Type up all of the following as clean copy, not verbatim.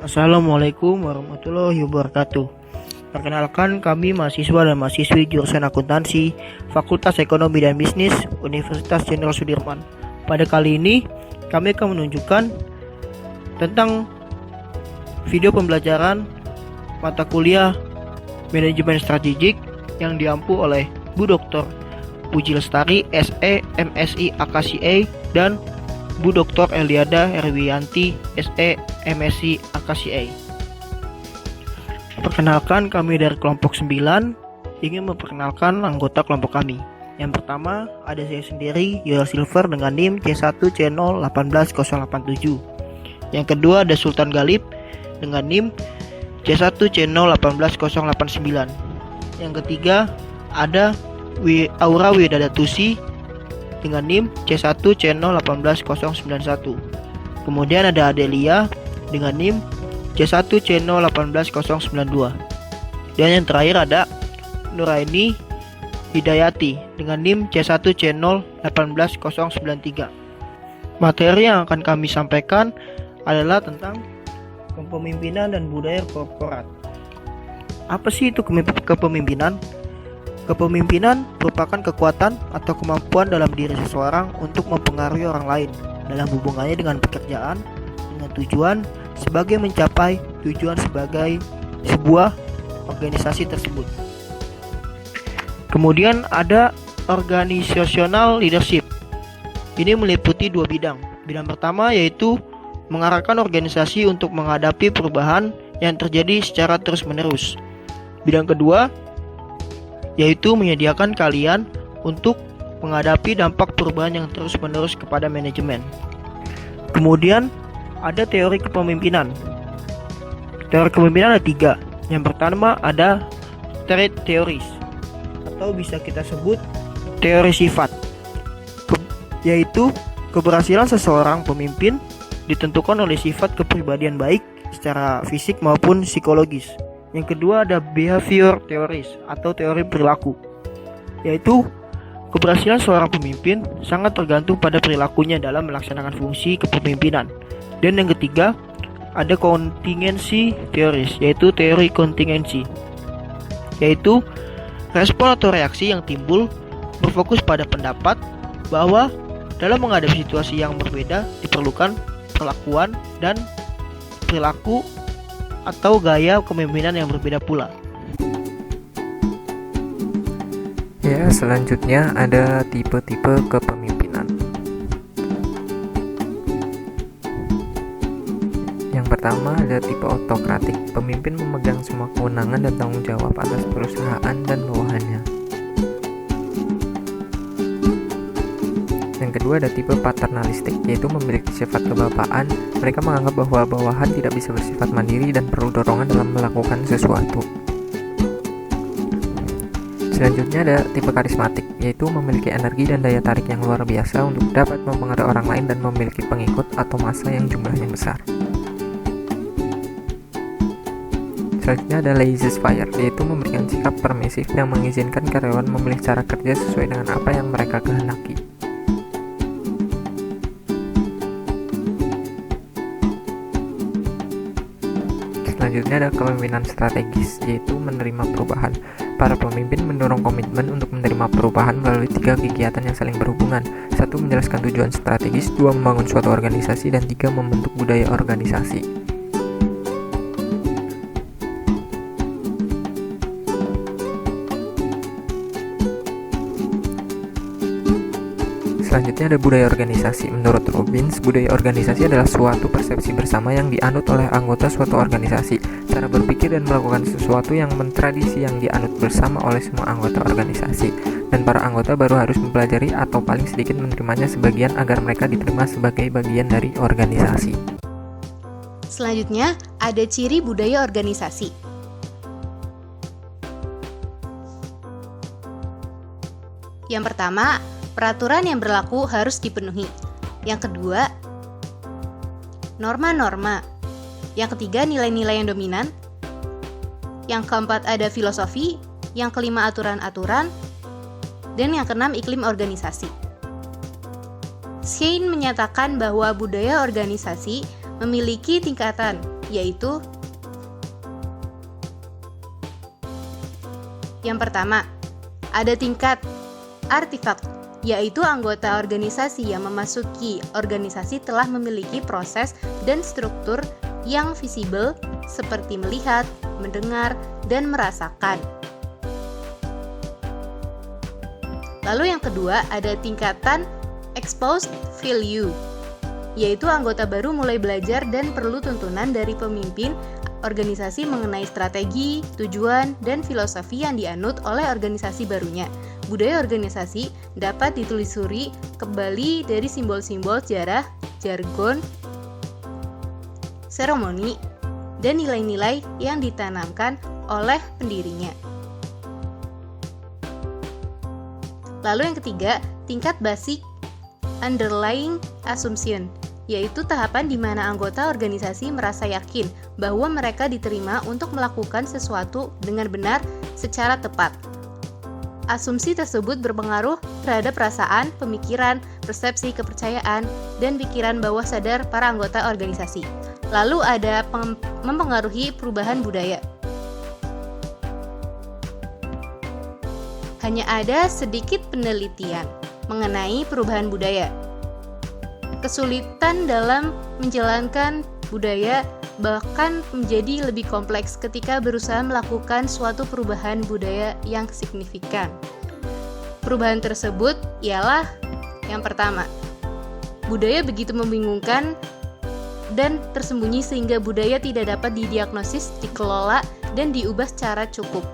Assalamualaikum warahmatullahi wabarakatuh. Perkenalkan, kami mahasiswa dan mahasiswi jurusan akuntansi Fakultas Ekonomi dan Bisnis Universitas Jenderal Sudirman. Pada kali ini kami akan menunjukkan tentang video pembelajaran mata kuliah Manajemen Strategik yang diampu oleh Bu Dr. Puji Lestari, SE, MSI, AKCA, dan Bu Dr. Eliada Herwiyanti, SE, MSI, AKCA. Perkenalkan, kami dari kelompok 9 ingin memperkenalkan anggota kelompok kami. Yang pertama ada saya sendiri, Yoel Silver dengan NIM C1C0181087. Yang kedua ada Sultan Galib dengan NIM C1C0181089. Yang ketiga ada Aura Widadatusi dengan NIM C1C0181091. Kemudian ada Adelia dengan NIM C1C0181092. Dan yang terakhir ada Nuraini Hidayati dengan NIM C1C0181093. Materi yang akan kami sampaikan adalah tentang kepemimpinan dan budaya korporat. Apa sih itu kepemimpinan? Kepemimpinan merupakan kekuatan atau kemampuan dalam diri seseorang untuk mempengaruhi orang lain dalam hubungannya dengan pekerjaan dengan tujuan sebagai mencapai tujuan sebagai sebuah organisasi tersebut. Kemudian ada organizational leadership. Ini meliputi dua bidang. Bidang pertama yaitu mengarahkan organisasi untuk menghadapi perubahan yang terjadi secara terus-menerus. Bidang kedua yaitu menyediakan kalian untuk menghadapi dampak perubahan yang terus-menerus kepada manajemen. Kemudian ada teori kepemimpinan. Teori kepemimpinan ada 3. Yang pertama ada trait theories, atau bisa kita sebut teori sifat, yaitu keberhasilan seseorang pemimpin ditentukan oleh sifat kepribadian baik secara fisik maupun psikologis. Yang kedua ada behavior theories atau teori perilaku, yaitu keberhasilan seorang pemimpin sangat tergantung pada perilakunya dalam melaksanakan fungsi kepemimpinan. Dan yang ketiga ada contingency theories, yaitu teori kontingensi, yaitu respon atau reaksi yang timbul berfokus pada pendapat bahwa dalam menghadapi situasi yang berbeda diperlukan perlakuan dan perilaku atau gaya kepemimpinan yang berbeda pula. Ya, selanjutnya ada tipe-tipe kepemimpinan. Yang pertama ada tipe autokratik. Pemimpin memegang semua kewenangan dan tanggung jawab atas perusahaan dan bawahannya. Yang kedua ada tipe paternalistik, yaitu memiliki sifat kebapaan. Mereka menganggap bahwa bawahan tidak bisa bersifat mandiri dan perlu dorongan dalam melakukan sesuatu. Selanjutnya ada tipe karismatik, yaitu memiliki energi dan daya tarik yang luar biasa untuk dapat mempengaruhi orang lain dan memiliki pengikut atau massa yang jumlahnya besar. Selanjutnya ada laissez-faire, yaitu memberikan sikap permisif yang mengizinkan karyawan memilih cara kerja sesuai dengan apa yang mereka kehendaki. Selanjutnya ada kepemimpinan strategis, yaitu menerima perubahan. Para pemimpin mendorong komitmen untuk menerima perubahan melalui 3 kegiatan yang saling berhubungan. 1. Menjelaskan tujuan strategis. 2. Membangun suatu organisasi. Dan 3. Membentuk budaya organisasi. Selanjutnya ada budaya organisasi. Menurut Robbins, budaya organisasi adalah suatu persepsi bersama yang dianut oleh anggota suatu organisasi, cara berpikir dan melakukan sesuatu yang mentradisi yang dianut bersama oleh semua anggota organisasi, dan para anggota baru harus mempelajari atau paling sedikit menerimanya sebagian agar mereka diterima sebagai bagian dari organisasi. Selanjutnya ada ciri budaya organisasi. Yang pertama, peraturan yang berlaku harus dipenuhi. Yang kedua, norma-norma. Yang ketiga, nilai-nilai yang dominan. Yang keempat, ada filosofi. Yang kelima, aturan-aturan. Dan yang keenam, iklim organisasi. Schein menyatakan bahwa budaya organisasi memiliki tingkatan, yaitu yang pertama, ada tingkat artifak, yaitu anggota organisasi yang memasuki organisasi telah memiliki proses dan struktur yang visibel seperti melihat, mendengar, dan merasakan. Lalu yang kedua, ada tingkatan exposed value, yaitu anggota baru mulai belajar dan perlu tuntunan dari pemimpin organisasi mengenai strategi, tujuan, dan filosofi yang dianut oleh organisasi barunya. Budaya organisasi dapat ditelusuri kembali dari simbol-simbol sejarah, jargon, seremoni, dan nilai-nilai yang ditanamkan oleh pendirinya. Lalu yang ketiga, tingkat basic underlying assumption, yaitu tahapan di mana anggota organisasi merasa yakin bahwa mereka diterima untuk melakukan sesuatu dengan benar secara tepat. Asumsi tersebut berpengaruh terhadap perasaan, pemikiran, persepsi, kepercayaan, dan pikiran bawah sadar para anggota organisasi. Lalu ada mempengaruhi perubahan budaya. Hanya ada sedikit penelitian mengenai perubahan budaya. Kesulitan dalam menjalankan budaya bahkan menjadi lebih kompleks ketika berusaha melakukan suatu perubahan budaya yang signifikan. Perubahan tersebut ialah yang pertama, budaya begitu membingungkan dan tersembunyi sehingga budaya tidak dapat didiagnosis, dikelola, dan diubah secara cukup.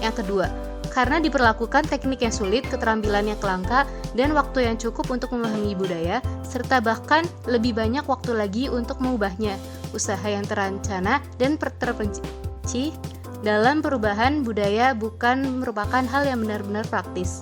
Yang kedua, karena diperlakukan teknik yang sulit, keterampilan yang langka, dan waktu yang cukup untuk memahami budaya, serta bahkan lebih banyak waktu lagi untuk mengubahnya. Usaha yang terancana dan terperinci dalam perubahan budaya bukan merupakan hal yang benar-benar praktis.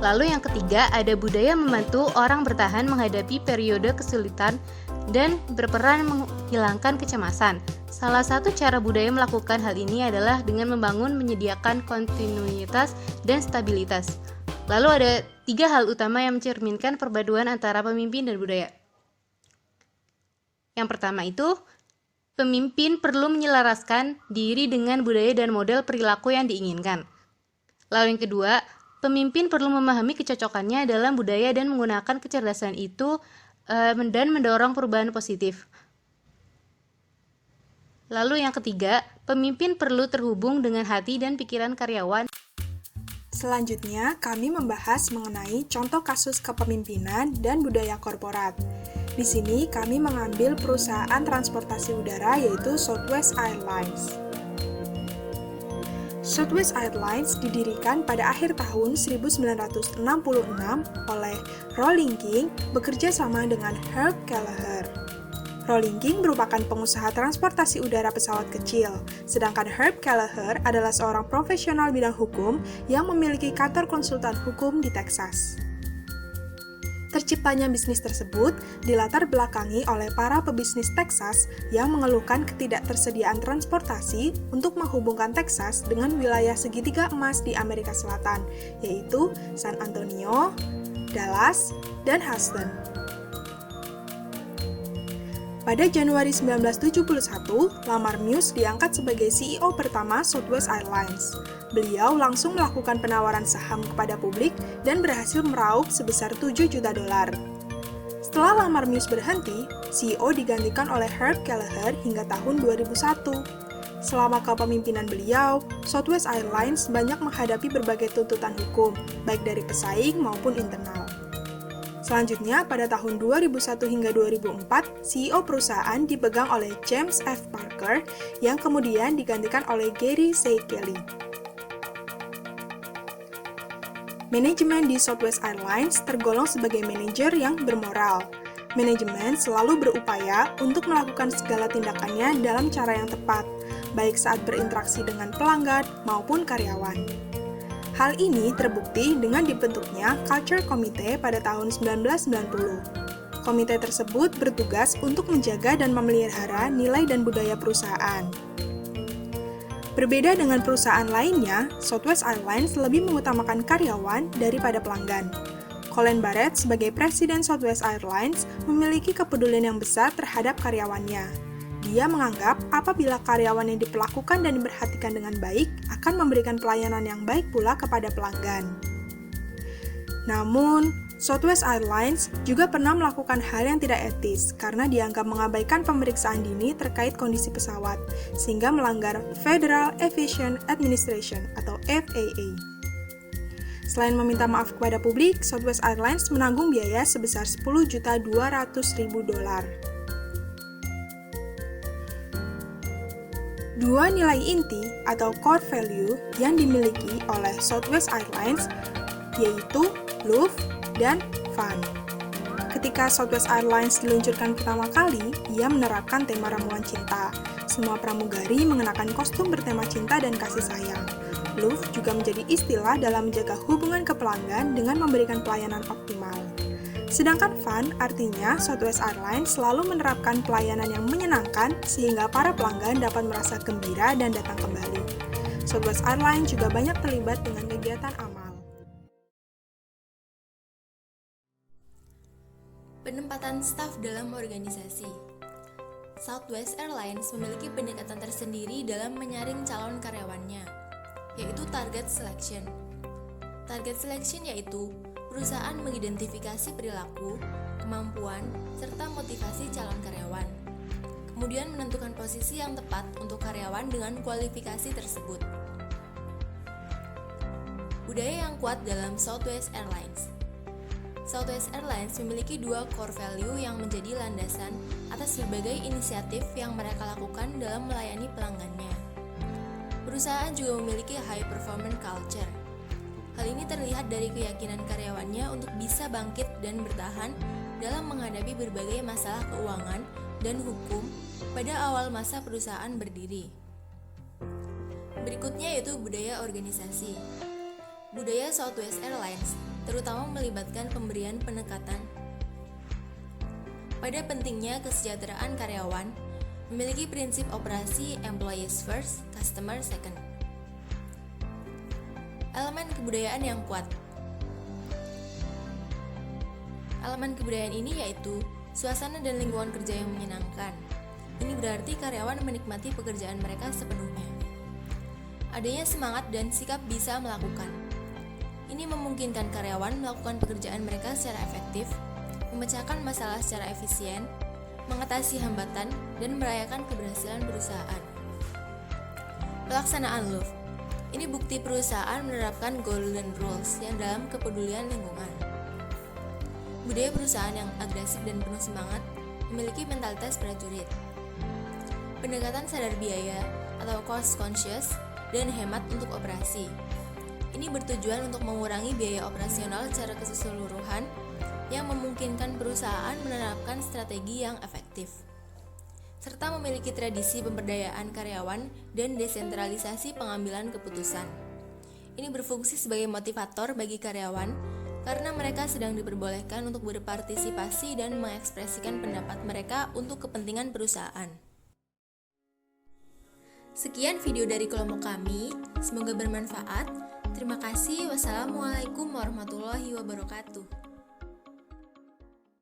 Lalu yang ketiga, ada budaya membantu orang bertahan menghadapi periode kesulitan dan berperan menghilangkan kecemasan. Salah satu cara budaya melakukan hal ini adalah dengan membangun, menyediakan kontinuitas dan stabilitas. Lalu ada 3 hal utama yang mencerminkan perpaduan antara pemimpin dan budaya. Yang pertama itu, pemimpin perlu menyelaraskan diri dengan budaya dan model perilaku yang diinginkan. Lalu yang kedua, pemimpin perlu memahami kecocokannya dalam budaya dan menggunakan kecerdasan itu dan mendorong perubahan positif. Lalu yang ketiga, pemimpin perlu terhubung dengan hati dan pikiran karyawan. Selanjutnya, kami membahas mengenai contoh kasus kepemimpinan dan budaya korporat. Di sini kami mengambil perusahaan transportasi udara yaitu Southwest Airlines. Southwest Airlines didirikan pada akhir tahun 1966 oleh Rolling King bekerja sama dengan Herb Kelleher. Rolling King merupakan pengusaha transportasi udara pesawat kecil, sedangkan Herb Kelleher adalah seorang profesional bidang hukum yang memiliki kantor konsultan hukum di Texas. Terciptanya bisnis tersebut dilatar belakangi oleh para pebisnis Texas yang mengeluhkan ketidaktersediaan transportasi untuk menghubungkan Texas dengan wilayah segitiga emas di Amerika Selatan, yaitu San Antonio, Dallas, dan Houston. Pada Januari 1971, Lamar Muse diangkat sebagai CEO pertama Southwest Airlines. Beliau langsung melakukan penawaran saham kepada publik dan berhasil meraup sebesar $7 juta. Setelah Lamar Muse berhenti, CEO digantikan oleh Herb Kelleher hingga tahun 2001. Selama kepemimpinan beliau, Southwest Airlines banyak menghadapi berbagai tuntutan hukum, baik dari pesaing maupun internal. Selanjutnya, pada tahun 2001 hingga 2004, CEO perusahaan dipegang oleh James F. Parker yang kemudian digantikan oleh Gary C. Kelly. Manajemen di Southwest Airlines tergolong sebagai manajer yang bermoral. Manajemen selalu berupaya untuk melakukan segala tindakannya dalam cara yang tepat, baik saat berinteraksi dengan pelanggan maupun karyawan. Hal ini terbukti dengan dibentuknya Culture Committee pada tahun 1990. Komite tersebut bertugas untuk menjaga dan memelihara nilai dan budaya perusahaan. Berbeda dengan perusahaan lainnya, Southwest Airlines lebih mengutamakan karyawan daripada pelanggan. Colin Barrett sebagai Presiden Southwest Airlines memiliki kepedulian yang besar terhadap karyawannya. Dia menganggap apabila karyawan yang diperlakukan dan diperhatikan dengan baik akan memberikan pelayanan yang baik pula kepada pelanggan. Namun, Southwest Airlines juga pernah melakukan hal yang tidak etis karena dianggap mengabaikan pemeriksaan dini terkait kondisi pesawat, sehingga melanggar Federal Aviation Administration atau FAA. Selain meminta maaf kepada publik, Southwest Airlines menanggung biaya sebesar $10.200.000. Dua nilai inti atau core value yang dimiliki oleh Southwest Airlines yaitu love dan fun. Ketika Southwest Airlines diluncurkan pertama kali, ia menerapkan tema ramuan cinta. Semua pramugari mengenakan kostum bertema cinta dan kasih sayang. Love juga menjadi istilah dalam menjaga hubungan ke pelanggan dengan memberikan pelayanan optimal. Sedangkan fun artinya Southwest Airlines selalu menerapkan pelayanan yang menyenangkan sehingga para pelanggan dapat merasa gembira dan datang kembali. Southwest Airlines juga banyak terlibat dengan kegiatan amal. Penempatan staf dalam organisasi. Southwest Airlines memiliki pendekatan tersendiri dalam menyaring calon karyawannya, yaitu target selection. Target selection yaitu perusahaan mengidentifikasi perilaku, kemampuan, serta motivasi calon karyawan. Kemudian menentukan posisi yang tepat untuk karyawan dengan kualifikasi tersebut. Budaya yang kuat dalam Southwest Airlines. Southwest Airlines memiliki dua core value yang menjadi landasan atas berbagai inisiatif yang mereka lakukan dalam melayani pelanggannya. Perusahaan juga memiliki high performance culture. Hal ini terlihat dari keyakinan karyawannya untuk bisa bangkit dan bertahan dalam menghadapi berbagai masalah keuangan dan hukum pada awal masa perusahaan berdiri. Berikutnya yaitu budaya organisasi. Budaya Southwest Airlines terutama melibatkan pemberian penekatan pada pentingnya kesejahteraan karyawan, memiliki prinsip operasi employees first, customer second. Elemen kebudayaan yang kuat. Elemen kebudayaan ini yaitu suasana dan lingkungan kerja yang menyenangkan. Ini berarti karyawan menikmati pekerjaan mereka sepenuhnya. Adanya semangat dan sikap bisa melakukan. Ini memungkinkan karyawan melakukan pekerjaan mereka secara efektif, memecahkan masalah secara efisien, mengatasi hambatan, dan merayakan keberhasilan perusahaan. Pelaksanaan LOVE. Ini bukti perusahaan menerapkan golden rules yang dalam kepedulian lingkungan. Budaya perusahaan yang agresif dan penuh semangat memiliki mentalitas prajurit. Pendekatan sadar biaya atau cost conscious dan hemat untuk operasi. Ini bertujuan untuk mengurangi biaya operasional secara keseluruhan yang memungkinkan perusahaan menerapkan strategi yang efektif, serta memiliki tradisi pemberdayaan karyawan dan desentralisasi pengambilan keputusan. Ini berfungsi sebagai motivator bagi karyawan karena mereka sedang diperbolehkan untuk berpartisipasi dan mengekspresikan pendapat mereka untuk kepentingan perusahaan. Sekian video dari kelompok kami, semoga bermanfaat. Terima kasih. Wassalamualaikum warahmatullahi wabarakatuh.